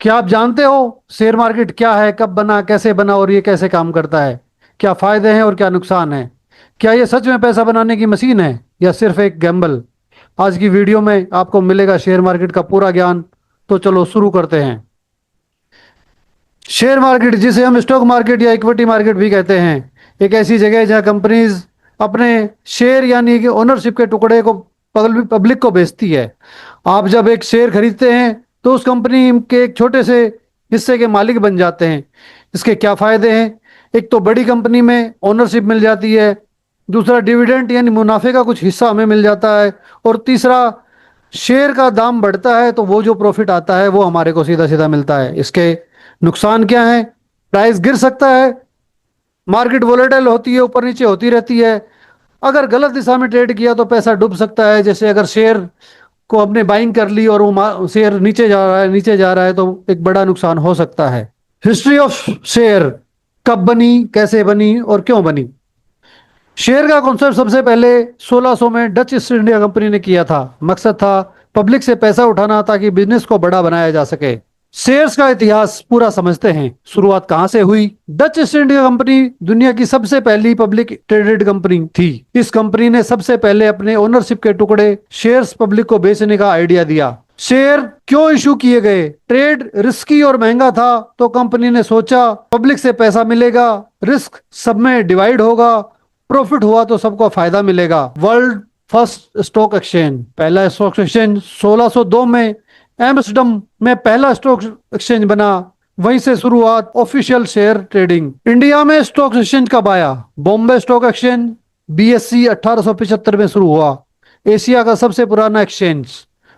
क्या आप जानते हो शेयर मार्केट क्या है, कब बना, कैसे बना और ये कैसे काम करता है? क्या फायदे हैं और क्या नुकसान है? क्या ये सच में पैसा बनाने की मशीन है या सिर्फ एक गैम्बल? आज की वीडियो में आपको मिलेगा शेयर मार्केट का पूरा ज्ञान। तो चलो शुरू करते हैं। शेयर मार्केट, जिसे हम स्टॉक मार्केट या इक्विटी मार्केट भी कहते हैं, एक ऐसी जगह है जहां कंपनीज अपने शेयर यानी कि ओनरशिप के टुकड़े को पब्लिक को बेचती है। आप जब एक शेयर खरीदते हैं तो उस कंपनी के एक छोटे से हिस्से के मालिक बन जाते हैं। इसके क्या फायदे हैं? एक तो बड़ी कंपनी में ओनरशिप मिल जाती है। दूसरा, डिविडेंड यानी मुनाफे का कुछ हिस्सा हमें मिल जाता है। और तीसरा, शेयर का दाम बढ़ता है तो वो जो प्रॉफिट आता है वो हमारे को सीधा सीधा मिलता है। इसके नुकसान क्या है? प्राइस गिर सकता है, मार्केट वोलेटाइल होती है, ऊपर नीचे होती रहती है। अगर गलत दिशा में ट्रेड किया तो पैसा डूब सकता है। जैसे अगर शेयर को हमने बाइंग कर ली और वो शेयर नीचे जा रहा है, नीचे जा रहा है, तो एक बड़ा नुकसान हो सकता है। हिस्ट्री ऑफ शेयर, कब बनी, कैसे बनी और क्यों बनी? शेयर का कॉन्सेप्ट सबसे पहले 1600 में डच ईस्ट इंडिया कंपनी ने किया था। मकसद था पब्लिक से पैसा उठाना ताकि बिजनेस को बड़ा बनाया जा सके। शेयर्स का इतिहास पूरा समझते हैं। शुरुआत कहां से हुई? डच ईस्ट इंडिया कंपनी दुनिया की सबसे पहली पब्लिक ट्रेडेड कंपनी थी। इस कंपनी ने सबसे पहले अपने ओनरशिप के टुकड़े शेयर्स पब्लिक को बेचने का आइडिया दिया। शेयर क्यों इशू किए गए? ट्रेड रिस्की और महंगा था तो कंपनी ने सोचा पब्लिक से पैसा मिलेगा, रिस्क सब में डिवाइड होगा, प्रॉफिट हुआ तो सबको फायदा मिलेगा। वर्ल्ड फर्स्ट स्टॉक एक्सचेंज, पहला स्टॉक एक्सचेंज 1602 में एम्स्टर्डम में पहला स्टॉक एक्सचेंज बना। वहीं से शुरुआत ऑफिशियल शेयर ट्रेडिंग। इंडिया में स्टॉक एक्सचेंज कब आया? बॉम्बे स्टॉक एक्सचेंज बीएससी 1875 में शुरू हुआ। एशिया का सबसे पुराना एक्सचेंज।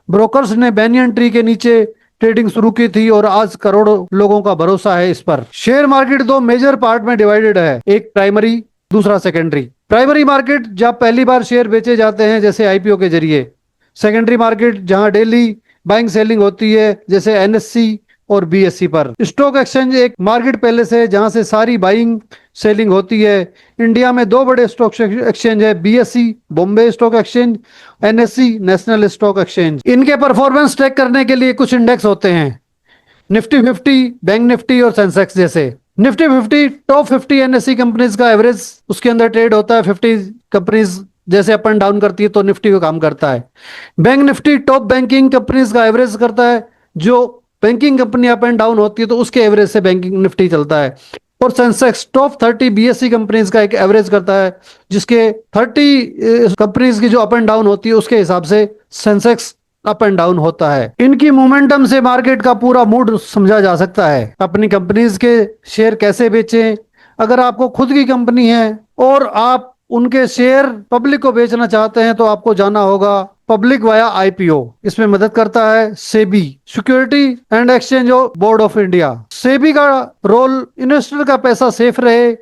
ब्रोकर्स ने बैनियन ट्री के नीचे ट्रेडिंग शुरू की थी और आज करोड़ों लोगों का भरोसा है इस पर। शेयर मार्केट दो मेजर पार्ट में डिवाइडेड है, एक प्राइमरी, दूसरा सेकेंडरी। प्राइमरी मार्केट जहां पहली बार शेयर बेचे जाते हैं जैसे आईपीओ के जरिए। सेकेंडरी मार्केट जहां डेली बाइंग सेलिंग होती है जैसे एनएससी और बीएससी पर। स्टॉक एक्सचेंज एक मार्केट प्लेस है जहां से सारी बाइंग सेलिंग होती है। इंडिया में दो बड़े स्टॉक एक्सचेंज है, BSc Bombay stock exchange, NSC national stock exchange. इनके परफॉर्मेंस ट्रैक करने के लिए कुछ इंडेक्स होते हैं, निफ्टी 50, बैंक निफ्टी और सेंसेक्स जैसे। निफ्टी 50 टॉप 50 एनएससी कंपनीज का एवरेज उसके अंदर ट्रेड होता है। 50 कंपनीज जैसे अप एंड डाउन करती है तो निफ्टी को काम करता है। Bank Nifty top banking companies का एवरेज करता है। जो banking company up and down होती है तो उसके एवरेज से बैंकिंग निफ्टी चलता है। और सेंसेक्स टॉप 30 बीएससी कंपनीज का एक एवरेज करता है, जिसके 30 कंपनीज की जो अप एंड डाउन होती है उसके हिसाब से सेंसेक्स अप एंड डाउन होता है। इनकी मोमेंटम से मार्केट का पूरा मूड समझा जा सकता है। अपनी कंपनीज के शेयर कैसे बेचें? अगर आपको खुद की कंपनी है और आप उनके शेयर पब्लिक को बेचना चाहते हैं तो आपको जाना होगा पब्लिक वाया आईपीओ। इसमें मदद करता है SEBI, security and exchange board of India. SEBI का रोल इन्वेस्टर का पैसा सेफ रहे,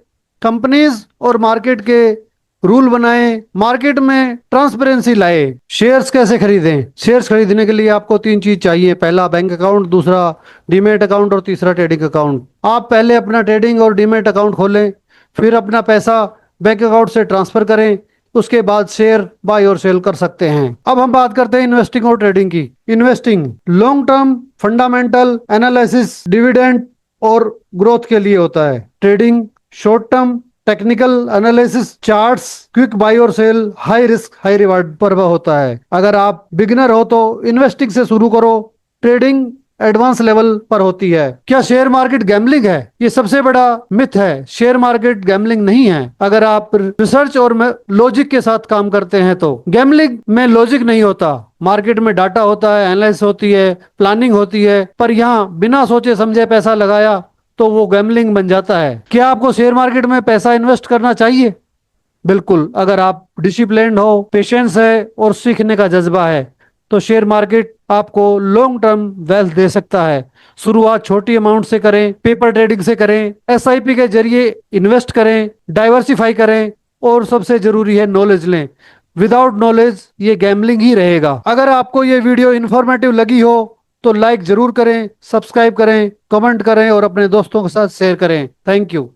कंपनीज और मार्केट के रूल बनाए, मार्केट में ट्रांसपेरेंसी लाए। शेयर्स कैसे खरीदें? शेयर्स खरीदने के लिए आपको तीन चीज चाहिए, पहला बैंक अकाउंट, दूसरा डीमेट अकाउंट और तीसरा ट्रेडिंग अकाउंट। आप पहले अपना ट्रेडिंग और डीमेट अकाउंट खोलें, फिर अपना पैसा बैंक अकाउंट से ट्रांसफर करें, उसके बाद शेयर बाय और सेल कर सकते हैं। अब हम बात करते हैं इन्वेस्टिंग और ट्रेडिंग की। Investing long term fundamental analysis, dividend और ग्रोथ के लिए होता है। Trading short term technical analysis, charts, quick buy और sell, high risk high reward पर वह होता है। अगर आप बिगिनर हो तो इन्वेस्टिंग से शुरू करो, ट्रेडिंग एडवांस लेवल पर होती है। क्या शेयर मार्केट गैम्बलिंग है? ये सबसे बड़ा मिथ है। शेयर मार्केट गैम्बलिंग नहीं है अगर आप रिसर्च और लॉजिक के साथ काम करते हैं तो। गैम्बलिंग में लॉजिक नहीं होता, मार्केट में डाटा होता है, एनालिसिस होती है, प्लानिंग होती है, पर यहाँ बिना सोचे समझे पैसा लगाया तो वो गैम्बलिंग बन जाता है। क्या आपको शेयर मार्केट में पैसा इन्वेस्ट करना चाहिए? बिल्कुल। अगर आप डिसिप्लिन्ड हो, पेशेंस है और सीखने का जज्बा है तो शेयर मार्केट आपको लॉन्ग टर्म वेल्थ दे सकता है। शुरुआत छोटी अमाउंट से करें, पेपर ट्रेडिंग से करें, एसआईपी के जरिए इन्वेस्ट करें, डाइवर्सिफाई करें और सबसे जरूरी है नॉलेज लें। विदाउट नॉलेज ये गैम्बलिंग ही रहेगा। अगर आपको ये वीडियो इंफॉर्मेटिव लगी हो तो लाइक जरूर करें, सब्सक्राइब करें, कमेंट करें और अपने दोस्तों के साथ शेयर करें। Thank you.